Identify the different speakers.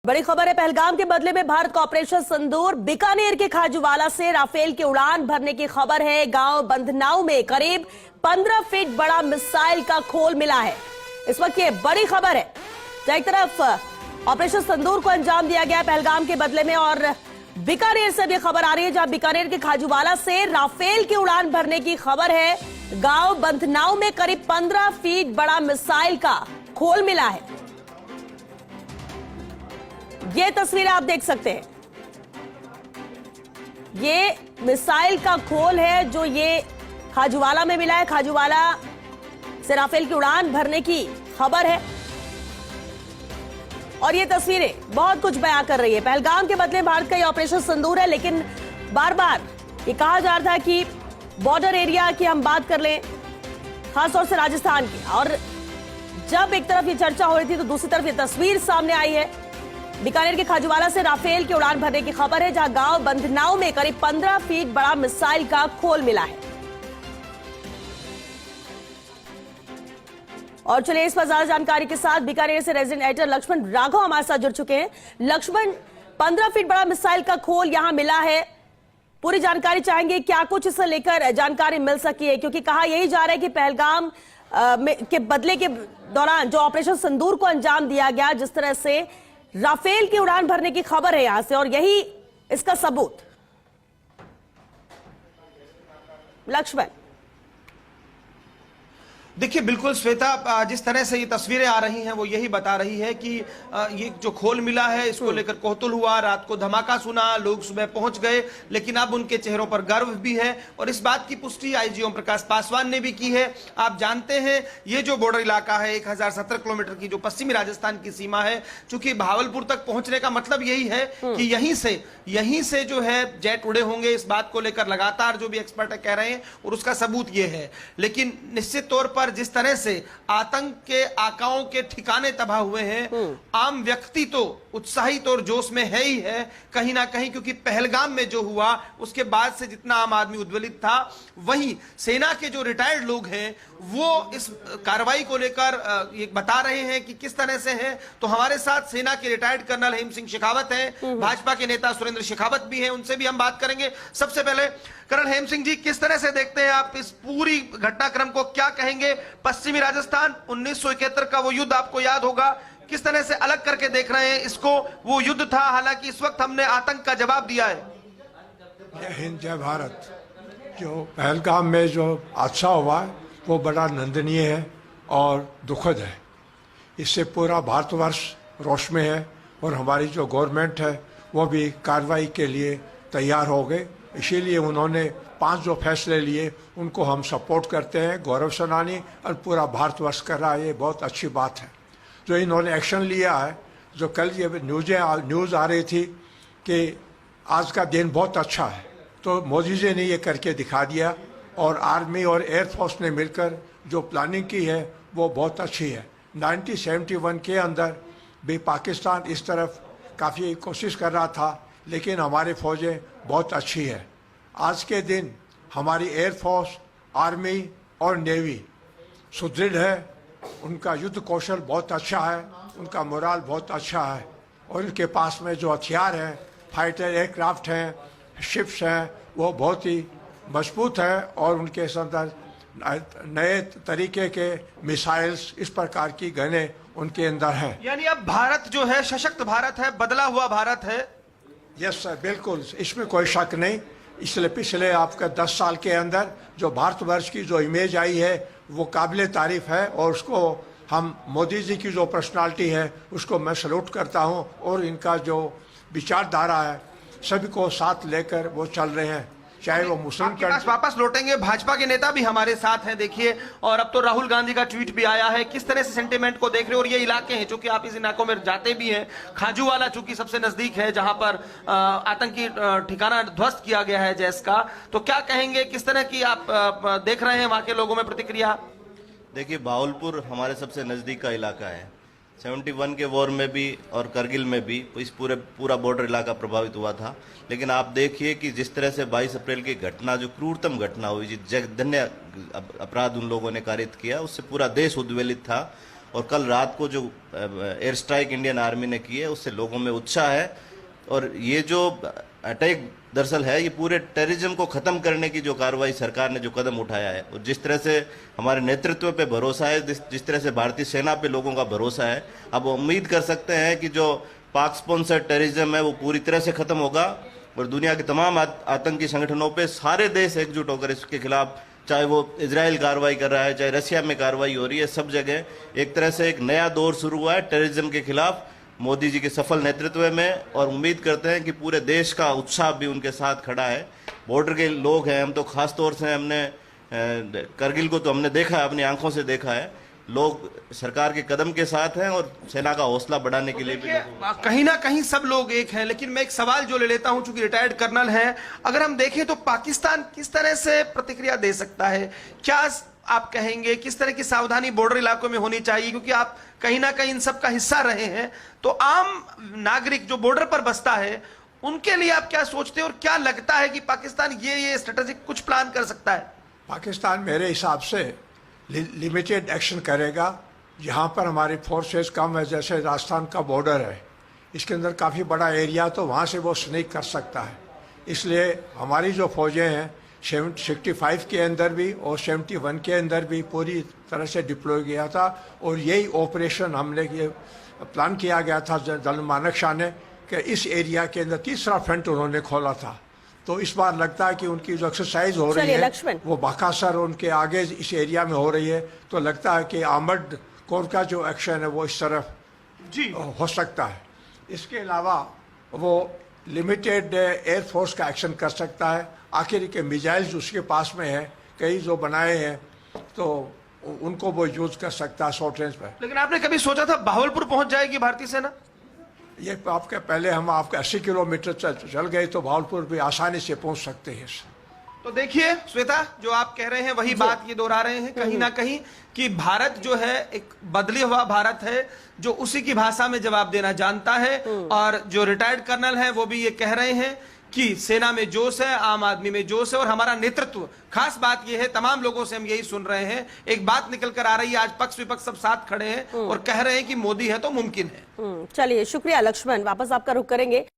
Speaker 1: बड़ी खबर है, पहलगाम के बदले में भारत का ऑपरेशन सिंदूर। बीकानेर के खाजूवाला से राफेल की उड़ान भरने की खबर है। गांव बंधनाऊ में करीब 15 फीट बड़ा मिसाइल का खोल मिला है। इस वक्त ये बड़ी खबर है। एक तरफ ऑपरेशन सिंदूर को अंजाम दिया गया पहलगाम के बदले में, और बीकानेर से भी खबर आ रही है जहां बीकानेर के खाजूवाला से राफेल की उड़ान भरने की खबर है। गांव बंधनाऊ में करीब 15 फीट बड़ा मिसाइल का खोल मिला है। ये तस्वीरें आप देख सकते हैं, ये मिसाइल का खोल है जो ये खाजूवाला में मिला है। खाजूवाला से राफेल की उड़ान भरने की खबर है और ये तस्वीरें बहुत कुछ बयां कर रही है। पहलगाम के बदले भारत का ये ऑपरेशन सिंदूर है, लेकिन बार बार ये कहा जा रहा था कि बॉर्डर एरिया की हम बात कर लें, खासतौर से राजस्थान की, और जब एक तरफ ये चर्चा हो रही थी तो दूसरी तरफ ये तस्वीर सामने आई है। बीकानेर के खाजूवाला से राफेल की उड़ान भरने की खबर है जहां गांव बंधनाऊ में करीब 15 फीट बड़ा मिसाइल का खोल मिला है। और चलिए इस पर ज्यादा जानकारी के साथ बीकानेर से रेजिडेंट एडिटर लक्ष्मण राघव हमारे साथ जुड़ चुके हैं। लक्ष्मण, 15 फीट बड़ा मिसाइल का खोल यहां मिला है, पूरी जानकारी चाहेंगे, क्या कुछ इसे लेकर जानकारी मिल सकी है? क्योंकि कहा यही जा रहा है कि पहलगाम के बदले के दौरान जो ऑपरेशन सिंदूर को अंजाम दिया गया, जिस तरह से राफेल की उड़ान भरने की खबर है यहां से, और यही इसका सबूत। लक्ष्मण,
Speaker 2: देखिए बिल्कुल श्वेता, जिस तरह से ये तस्वीरें आ रही हैं वो यही बता रही है कि ये जो खोल मिला है इसको लेकर कौतूहल हुआ। रात को धमाका सुना, लोग सुबह पहुंच गए, लेकिन अब उनके चेहरों पर गर्व भी है और इस बात की पुष्टि आईजी ओम प्रकाश पासवान ने भी की है। आप जानते हैं ये जो बॉर्डर इलाका है 1017 किलोमीटर की जो पश्चिमी राजस्थान की सीमा है, चूंकि भावलपुर तक पहुंचने का मतलब यही है कि यहीं से जो है जेट उड़े होंगे। इस बात को लेकर लगातार जो भी एक्सपर्ट कह रहे हैं और उसका सबूत ये है। लेकिन निश्चित तौर पर जिस तरह से आतंक के आकाओं के ठिकाने तबाह हुए हैं, आम व्यक्ति तो उत्साहित और जोश में है ही है कहीं ना कहीं, क्योंकि पहलगाम में जो हुआ उसके बाद से जितना आम आदमी उद्वेलित था, वहीं सेना के जो रिटायर्ड लोग हैं वो इस कार्रवाई को लेकर ये बता रहे हैं कि किस तरह से है। तो हमारे साथ सेना के रिटायर्ड कर्नल हेम सिंह शेखावत हैं, भाजपा के नेता सुरेंद्र शेखावत भी हैं, उनसे भी हम बात करेंगे। सबसे पहले कर्नल हेम सिंह जी, किस तरह से देखते हैं आप इस पूरी घटनाक्रम को, क्या कहेंगे? पश्चिमी राजस्थान 1971 का वो युद्ध आपको याद होगा, किस तरह से अलग करके देख रहे हैं इसको? वो युद्ध था, हालांकि इस वक्त हमने आतंक का जवाब दिया है।
Speaker 3: जय हिंद, जय भारत। जो पहलगाम में जो हादसा हुआ वो बड़ा निंदनीय है और दुखद है। इससे पूरा भारतवर्ष रोष में है और हमारी जो गवर्नमेंट है वो भी कार्रवाई के लिए तैयार हो गए। इसीलिए उन्होंने 5 जो फैसले लिए उनको हम सपोर्ट करते हैं। गौरव सेनानी और पूरा भारतवर्ष कर रहा है, ये बहुत अच्छी बात है जो इन्होंने एक्शन लिया है। जो कल ये न्यूज़ आ रही थी कि आज का दिन बहुत अच्छा है, तो मोदी जी ने ये करके दिखा दिया और आर्मी और एयरफोर्स ने मिलकर जो प्लानिंग की है वो बहुत अच्छी है। 1971 के अंदर भी पाकिस्तान इस तरफ काफ़ी कोशिश कर रहा था, लेकिन हमारी फौजें बहुत अच्छी है। आज के दिन हमारी एयरफोर्स, आर्मी और नेवी सुदृढ़ है, उनका युद्ध कौशल बहुत अच्छा है, उनका मोराल बहुत अच्छा है और उनके पास में जो हथियार हैं, फाइटर एयरक्राफ्ट हैं, शिप्स हैं, वो बहुत ही मजबूत है और उनके अंदर नए तरीके के मिसाइल्स, इस प्रकार की गनें उनके अंदर हैं।
Speaker 2: यानी अब भारत जो है सशक्त भारत है, बदला हुआ भारत है।
Speaker 3: यस सर, बिल्कुल, इसमें कोई शक नहीं। इसलिए पिछले आपका 10 साल के अंदर जो भारतवर्ष की जो इमेज आई है वो काबिल तारीफ है और उसको हम मोदी जी की जो पर्सनालिटी है उसको मैं सैल्यूट करता हूं और इनका जो विचारधारा है सभी को साथ लेकर वो चल रहे हैं, चाहे वो मुस्लिम
Speaker 2: के पास वापस लौटेंगे। भाजपा के नेता भी हमारे साथ हैं, देखिए, और अब तो राहुल गांधी का ट्वीट भी आया है। किस तरह से सेंटिमेंट को देख रहे हो? और ये इलाके हैं चूंकि आप इस इलाकों में जाते भी हैं, खाजूवाला चूंकि सबसे नजदीक है जहां पर आतंकी ठिकाना ध्वस्त किया गया है जैश का, तो क्या कहेंगे? किस तरह की आप देख रहे हैं वहां के लोगों में प्रतिक्रिया?
Speaker 4: देखिए, भावलपुर हमारे सबसे नजदीक का इलाका है। 71 के वॉर में भी और करगिल में भी इस पूरा बॉर्डर इलाका प्रभावित हुआ था। लेकिन आप देखिए कि जिस तरह से 22 अप्रैल की घटना, जो क्रूरतम घटना हुई, जघन्य अपराध उन लोगों ने कारित किया, उससे पूरा देश उद्वेलित था और कल रात को जो एयर स्ट्राइक इंडियन आर्मी ने की है उससे लोगों में उत्साह है। और ये जो अटैक दरअसल है ये पूरे टेररिज्म को खत्म करने की जो कार्रवाई सरकार ने जो कदम उठाया है और जिस तरह से हमारे नेतृत्व पे भरोसा है, जिस तरह से भारतीय सेना पे लोगों का भरोसा है, अब उम्मीद कर सकते हैं कि जो पाक स्पॉन्सर्ड टेररिज्म है वो पूरी तरह से खत्म होगा और दुनिया के तमाम आतंकी संगठनों पे सारे देश एकजुट होकर इसके खिलाफ, चाहे वो इजराइल कार्रवाई कर रहा है, चाहे रशिया में कार्रवाई हो रही है, सब जगह एक तरह से एक नया दौर शुरू हुआ है टेररिज्म के खिलाफ मोदी जी के सफल नेतृत्व में। और उम्मीद करते हैं कि पूरे देश का उत्साह भी उनके साथ खड़ा है। बॉर्डर के लोग हैं, हम तो खास तौर से हमने करगिल को तो हमने देखा है, अपनी आंखों से देखा है, लोग सरकार के कदम के साथ हैं और सेना का हौसला बढ़ाने के लिए भी
Speaker 2: कहीं ना कहीं सब लोग एक हैं। लेकिन मैं एक सवाल जो ले लेता हूं, चूंकि रिटायर्ड कर्नल है, अगर हम देखें तो पाकिस्तान किस तरह से प्रतिक्रिया दे सकता है? क्या आप कहेंगे किस तरह की सावधानी बॉर्डर इलाकों में होनी चाहिए? क्योंकि आप कहीं ना कहीं इन सब का हिस्सा रहे हैं, तो आम नागरिक जो बॉर्डर पर बसता है उनके लिए आप क्या सोचते हैं और क्या लगता है कि पाकिस्तान ये स्ट्रेटेजिक कुछ प्लान कर सकता है?
Speaker 3: पाकिस्तान मेरे हिसाब से लिमिटेड एक्शन करेगा जहाँ पर हमारी फोर्सेस कम है, जैसे राजस्थान का बॉर्डर है, इसके अंदर काफ़ी बड़ा एरिया, तो वहाँ से वो स्नेक कर सकता है। इसलिए हमारी जो फौजें हैं 65 के अंदर भी और 71 के अंदर भी पूरी तरह से डिप्लॉय किया था और यही ऑपरेशन हमने ये प्लान किया गया था जनरल मानेक शॉ ने कि इस एरिया के अंदर तीसरा फ्रंट उन्होंने खोला था। तो इस बार लगता है कि उनकी जो एक्सरसाइज हो रही है वो बाकासर उनके आगे इस एरिया में हो रही है, तो लगता है कि आर्मर्ड कोर का जो एक्शन है वो इस तरफ
Speaker 2: जी
Speaker 3: हो सकता है। इसके अलावा वो लिमिटेड एयरफोर्स का एक्शन कर सकता है। आखिर के मिसाइल्स उसके पास में है, कई जो बनाए हैं, तो उनको वो यूज कर सकता है शॉर्ट रेंज पर।
Speaker 2: लेकिन आपने कभी सोचा था भावलपुर पहुंच जाएगी भारतीय सेना?
Speaker 3: ये आपके पहले हम आपके 80 किलोमीटर चल गए तो भावलपुर भी आसानी से पहुंच सकते हैं।
Speaker 2: तो देखिए श्वेता, जो आप कह रहे हैं वही बात ये दोहरा रहे हैं कहीं ना कहीं कि भारत जो है एक बदली हुआ भारत है जो उसी की भाषा में जवाब देना जानता है। और जो रिटायर्ड कर्नल है वो भी ये कह रहे हैं कि सेना में जोश है, आम आदमी में जोश है और हमारा नेतृत्व, खास बात यह है, तमाम लोगों से हम यही सुन रहे हैं, एक बात निकल कर आ रही है, आज पक्ष विपक्ष सब साथ खड़े हैं और कह रहे हैं कि मोदी है तो मुमकिन है।
Speaker 1: चलिए, शुक्रिया लक्ष्मण, वापस आपका रुख करेंगे।